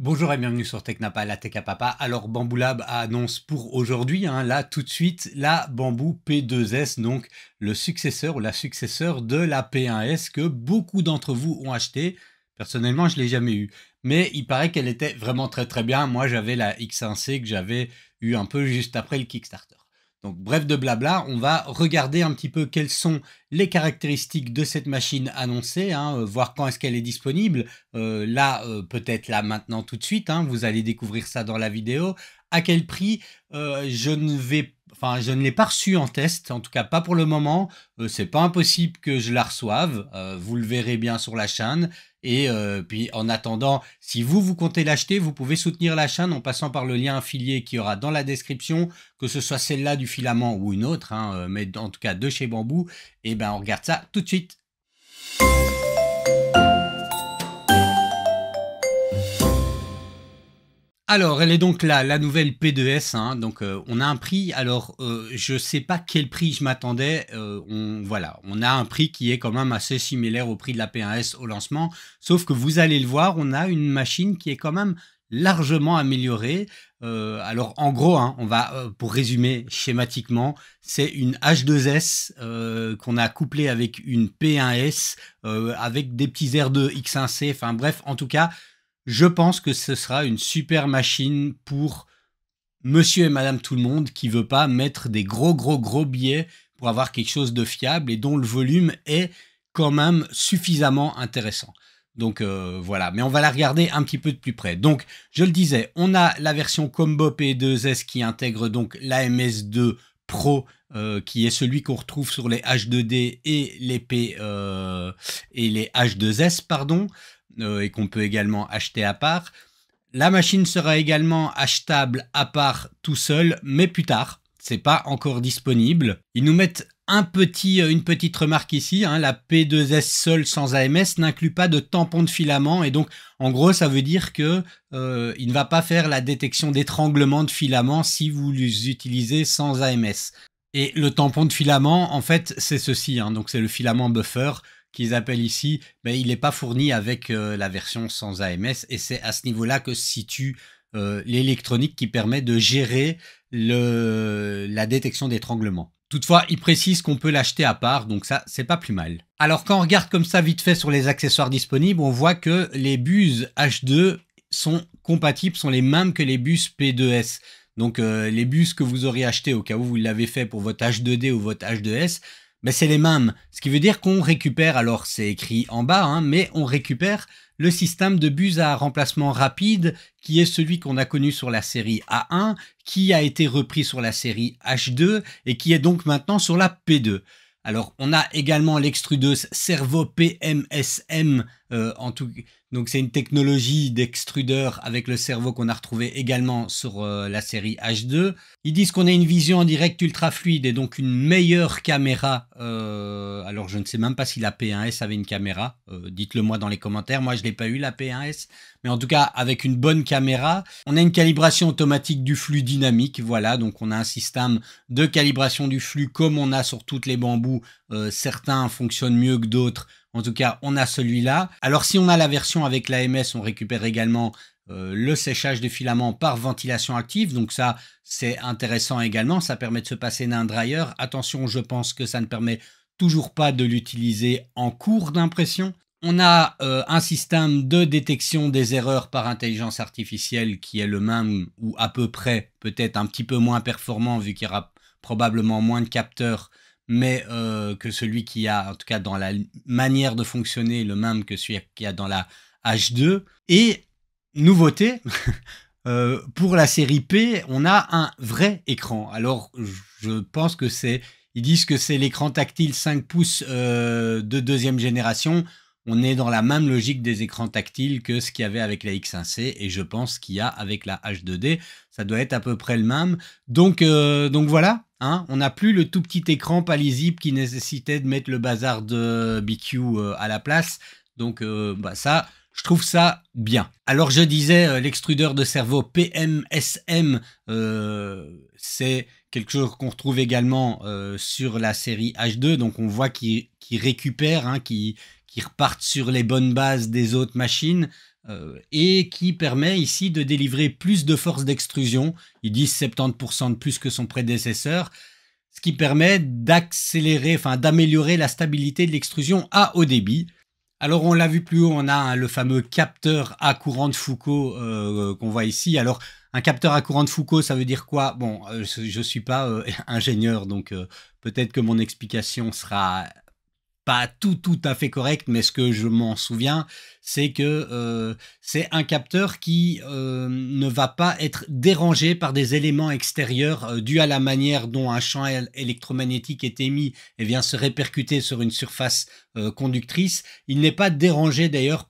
Bonjour et bienvenue sur Technapa, la Tech à Papa. Alors Bamboo Lab annonce pour aujourd'hui, là tout de suite, la Bamboo P2S, donc le successeur ou la successeur de la P1S que beaucoup d'entre vous ont acheté. Personnellement, je ne l'ai jamais eu, mais il paraît qu'elle était vraiment très bien. Moi, j'avais la X1C que j'avais eu un peu juste après le Kickstarter. Donc bref de blabla, on va regarder un petit peu quelles sont les caractéristiques de cette machine annoncée, voir quand est-ce qu'elle est disponible. Peut-être là maintenant tout de suite, vous allez découvrir ça dans la vidéo. À quel prix je ne l'ai pas reçu en test, en tout cas pas pour le moment. C'est pas impossible que je la reçoive, vous le verrez bien sur la chaîne. Et puis en attendant, si vous comptez l'acheter, vous pouvez soutenir la chaîne en passant par le lien affilié qu'il y aura dans la description, que ce soit celle-là du filament ou une autre, mais en tout cas de chez Bamboo. Et ben on regarde ça tout de suite. Alors, elle est donc là, la nouvelle P2S. Donc, on a un prix. Alors, je sais pas quel prix je m'attendais. Voilà, on a un prix qui est quand même assez similaire au prix de la P1S au lancement. Sauf que vous allez le voir, on a une machine qui est quand même largement améliorée. Alors, en gros, on va, pour résumer schématiquement, c'est une H2S qu'on a couplée avec une P1S avec des petits R2 X1C. Enfin bref, en tout cas. Je pense que ce sera une super machine pour monsieur et madame tout le monde qui veut pas mettre des gros billets pour avoir quelque chose de fiable et dont le volume est quand même suffisamment intéressant. Donc voilà, mais on va la regarder un petit peu de plus près. Donc je le disais, on a la version Combo P2S qui intègre donc l'AMS2 Pro qui est celui qu'on retrouve sur les H2D et les H2S pardon. Et qu'on peut également acheter à part. La machine sera également achetable à part tout seul, mais plus tard. C'est pas encore disponible. Ils nous mettent une petite remarque ici. La P2S seule sans AMS n'inclut pas de tampon de filament. Et donc, en gros, ça veut dire que il ne va pas faire la détection d'étranglement de filament si vous les utilisez sans AMS. Et le tampon de filament, en fait, c'est ceci. Donc, c'est le filament buffer qu'ils appellent ici, mais il n'est pas fourni avec la version sans AMS et c'est à ce niveau-là que se situe l'électronique qui permet de gérer la détection d'étranglement. Toutefois, il précise qu'on peut l'acheter à part, donc ça, c'est pas plus mal. Alors, quand on regarde comme ça vite fait sur les accessoires disponibles, on voit que les bus H2 sont compatibles, sont les mêmes que les bus P2S. Donc, les bus que vous auriez achetés au cas où vous l'avez fait pour votre H2D ou votre H2S, ben c'est les mêmes, ce qui veut dire qu'on récupère, alors c'est écrit en bas, mais on récupère le système de bus à remplacement rapide qui est celui qu'on a connu sur la série A1, qui a été repris sur la série H2 et qui est donc maintenant sur la P2. Alors on a également l'extrudeuse Servo PMSM, donc c'est une technologie d'extrudeur avec le cerveau qu'on a retrouvé également sur la série H2. Ils disent qu'on a une vision en direct ultra fluide et donc une meilleure caméra. Alors je ne sais même pas si la P1S avait une caméra. Dites-le moi dans les commentaires. Moi je l'ai pas eu la P1S, mais en tout cas avec une bonne caméra. On a une calibration automatique du flux dynamique. Voilà, donc on a un système de calibration du flux comme on a sur toutes les bambous. Certains fonctionnent mieux que d'autres. En tout cas, on a celui-là. Alors, si on a la version avec l'AMS, on récupère également le séchage des filaments par ventilation active. Donc ça, c'est intéressant également. Ça permet de se passer d'un dryer. Attention, je pense que ça ne permet toujours pas de l'utiliser en cours d'impression. On a un système de détection des erreurs par intelligence artificielle qui est le même ou à peu près, peut-être un petit peu moins performant vu qu'il y aura probablement moins de capteurs, mais que celui qui a, en tout cas dans la manière de fonctionner, le même que celui qu'il y a dans la H2. Et nouveauté, pour la série P, on a un vrai écran. Alors, je pense que ils disent que c'est l'écran tactile 5 pouces de deuxième génération. On est dans la même logique des écrans tactiles que ce qu'il y avait avec la X1C et je pense qu'il y a avec la H2D. Ça doit être à peu près le même. Donc voilà, on n'a plus le tout petit écran pas lisible qui nécessitait de mettre le bazar de BQ à la place. Donc ça, je trouve ça bien. Alors je disais, l'extrudeur de cerveau PMSM, c'est quelque chose qu'on retrouve également sur la série H2. Donc on voit qu'il récupère, qui repartent sur les bonnes bases des autres machines. et qui permet ici de délivrer plus de force d'extrusion. Ils disent 70% de plus que son prédécesseur, ce qui permet d'accélérer, enfin d'améliorer la stabilité de l'extrusion à haut débit. Alors on l'a vu plus haut, on a le fameux capteur à courant de Foucault qu'on voit ici. Alors un capteur à courant de Foucault, ça veut dire quoi? Bon, je suis pas ingénieur, donc peut-être que mon explication sera pas tout à fait correct, mais ce que je m'en souviens, c'est que c'est un capteur qui ne va pas être dérangé par des éléments extérieurs dus à la manière dont un champ électromagnétique est émis et vient se répercuter sur une surface conductrice. Il n'est pas dérangé d'ailleurs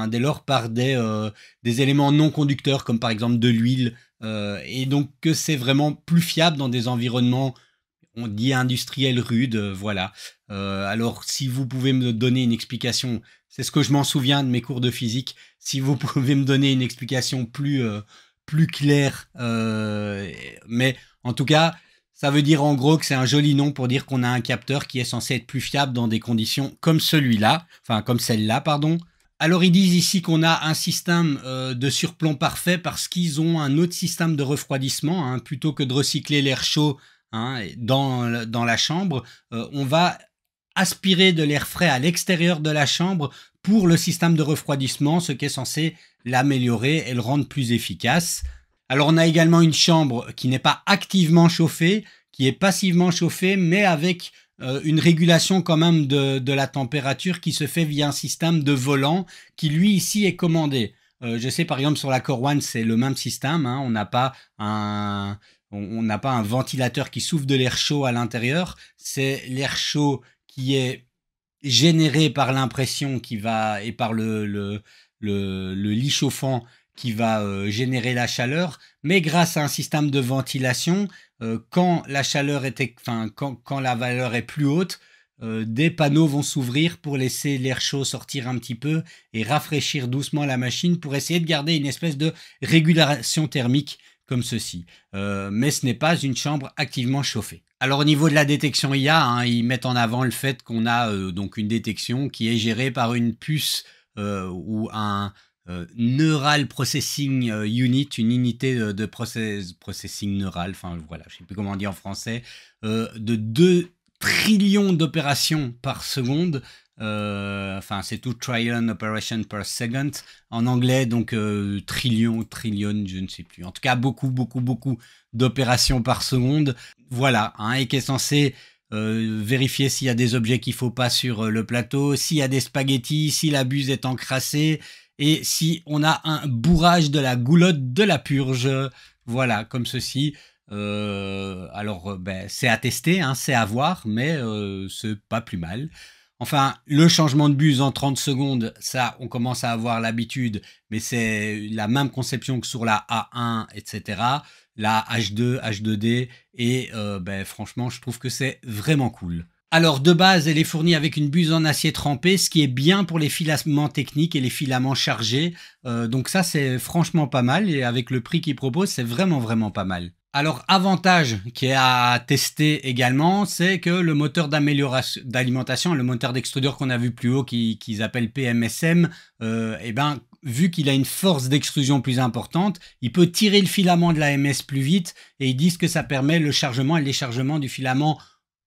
dès lors par des éléments non conducteurs comme par exemple de l'huile et donc que c'est vraiment plus fiable dans des environnements, on dit industriel rude, voilà. Alors, si vous pouvez me donner une explication, c'est ce que je m'en souviens de mes cours de physique, si vous pouvez me donner une explication plus claire, mais en tout cas, ça veut dire en gros que c'est un joli nom pour dire qu'on a un capteur qui est censé être plus fiable dans des conditions comme celui-là, enfin comme celle-là, pardon. Alors ils disent ici qu'on a un système de surplomb parfait parce qu'ils ont un autre système de refroidissement, hein, plutôt que de recycler l'air chaud dans la chambre, on va aspirer de l'air frais à l'extérieur de la chambre pour le système de refroidissement, ce qui est censé l'améliorer et le rendre plus efficace. Alors on a également une chambre qui n'est pas activement chauffée, qui est passivement chauffée, mais avec une régulation quand même de la température qui se fait via un système de volant qui lui ici est commandé. Je sais par exemple sur la Core One c'est le même système, hein, on n'a pas un ventilateur qui souffle de l'air chaud à l'intérieur, c'est l'air chaud qui est généré par l'impression et par le lit chauffant qui va générer la chaleur, mais grâce à un système de ventilation, quand la valeur est plus haute, des panneaux vont s'ouvrir pour laisser l'air chaud sortir un petit peu et rafraîchir doucement la machine pour essayer de garder une espèce de régulation thermique comme ceci. Mais ce n'est pas une chambre activement chauffée. Alors au niveau de la détection IA, hein, ils mettent en avant le fait qu'on a donc une détection qui est gérée par une puce ou un Neural Processing Unit, une unité de processing neural, enfin voilà, je ne sais plus comment on dit en français, de 2 trillions d'opérations par seconde. Enfin, c'est 2 trillion operations per second en anglais, donc trillion, je ne sais plus. En tout cas, beaucoup d'opérations par seconde. Voilà, hein, et qui est censé vérifier s'il y a des objets qu'il ne faut pas sur le plateau, s'il y a des spaghettis, si la buse est encrassée, et si on a un bourrage de la goulotte de la purge. Voilà, comme ceci. Alors, c'est à tester, hein, c'est à voir, mais c'est pas plus mal. Enfin, le changement de buse en 30 secondes, ça, on commence à avoir l'habitude, mais c'est la même conception que sur la A1, etc. La H2, H2D, et franchement, je trouve que c'est vraiment cool. Alors, de base, elle est fournie avec une buse en acier trempé, ce qui est bien pour les filaments techniques et les filaments chargés. Donc ça, c'est franchement pas mal, et avec le prix qu'ils proposent, c'est vraiment pas mal. Alors, avantage qui est à tester également, c'est que le moteur d'alimentation, le moteur d'extrudeur qu'on a vu plus haut, qu'ils appellent PMSM, vu qu'il a une force d'extrusion plus importante, il peut tirer le filament de l'AMS plus vite, et ils disent que ça permet le chargement et le déchargement du filament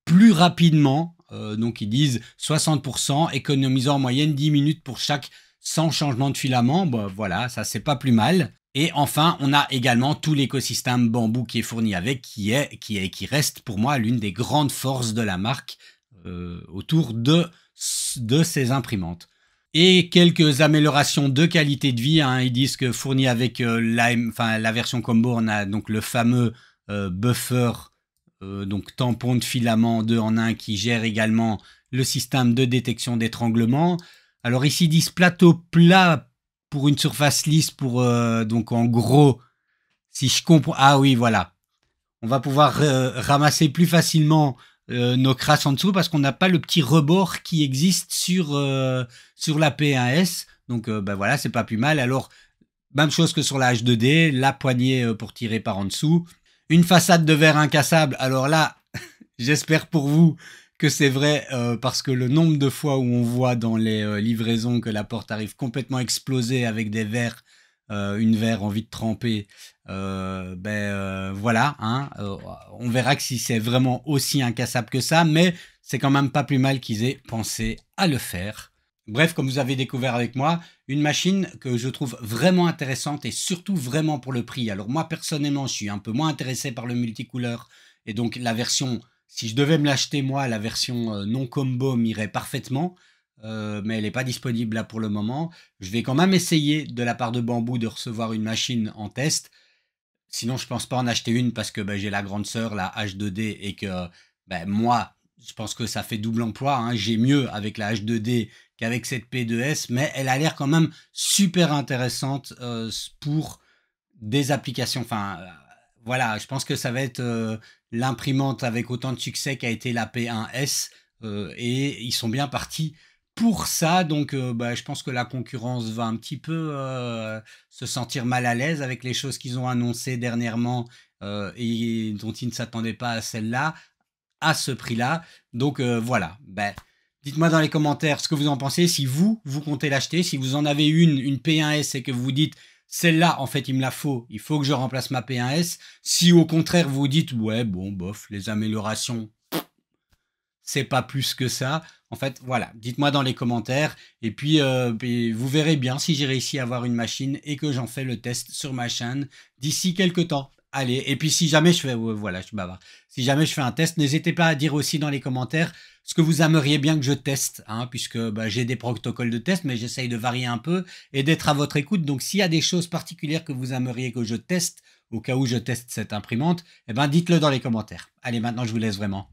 plus rapidement. Donc ils disent 60%, économisant en moyenne 10 minutes pour chaque 100 changements de filament. Voilà, ça c'est pas plus mal. Et enfin, on a également tout l'écosystème bambou qui est fourni avec, qui reste pour moi l'une des grandes forces de la marque autour de ces imprimantes. Et quelques améliorations de qualité de vie, hein. Ils disent que fourni avec la version combo, on a donc le fameux buffer, donc tampon de filament 2 en 1 qui gère également le système de détection d'étranglement. Alors ici, ils disent plateau plat pour une surface lisse, donc en gros, si je comprends... Ah oui, voilà. On va pouvoir ramasser plus facilement nos crasses en dessous parce qu'on n'a pas le petit rebord qui existe sur la P1S. Donc voilà, c'est pas plus mal. Alors, même chose que sur la H2D, la poignée pour tirer par en dessous. Une façade de verre incassable. Alors là, j'espère pour vous que c'est vrai parce que le nombre de fois où on voit dans les livraisons que la porte arrive complètement explosée avec des verres, une verre envie de tremper, voilà, hein, on verra que si c'est vraiment aussi incassable que ça, mais c'est quand même pas plus mal qu'ils aient pensé à le faire. Bref, comme vous avez découvert avec moi, une machine que je trouve vraiment intéressante et surtout vraiment pour le prix. Alors moi personnellement, je suis un peu moins intéressé par le multicouleur et donc la version, si je devais me l'acheter moi, la version non combo m'irait parfaitement, mais elle n'est pas disponible là pour le moment. Je vais quand même essayer de la part de Bamboo de recevoir une machine en test. Sinon, je pense pas en acheter une parce que j'ai la grande sœur, la H2D, et que moi, je pense que ça fait double emploi, hein. J'ai mieux avec la H2D qu'avec cette P2S, mais elle a l'air quand même super intéressante pour des applications. Enfin, voilà, je pense que ça va être l'imprimante avec autant de succès qu'a été la P1S, et ils sont bien partis pour ça. Donc, je pense que la concurrence va un petit peu se sentir mal à l'aise avec les choses qu'ils ont annoncées dernièrement et dont ils ne s'attendaient pas à celle-là, à ce prix-là. Donc, voilà. Dites-moi dans les commentaires ce que vous en pensez, si vous comptez l'acheter, si vous en avez une P1S et que vous vous dites celle-là, en fait, il me la faut, il faut que je remplace ma P1S. Si au contraire vous dites ouais, bon, bof, les améliorations, c'est pas plus que ça. En fait, voilà, dites-moi dans les commentaires et puis vous verrez bien si j'ai réussi à avoir une machine et que j'en fais le test sur ma chaîne d'ici quelques temps. Allez, et puis si jamais je fais, voilà, je suis bavard. Si jamais je fais un test, n'hésitez pas à dire aussi dans les commentaires ce que vous aimeriez bien que je teste, hein, puisque j'ai des protocoles de test, mais j'essaye de varier un peu et d'être à votre écoute. Donc s'il y a des choses particulières que vous aimeriez que je teste, au cas où je teste cette imprimante, dites-le dans les commentaires. Allez, maintenant je vous laisse vraiment.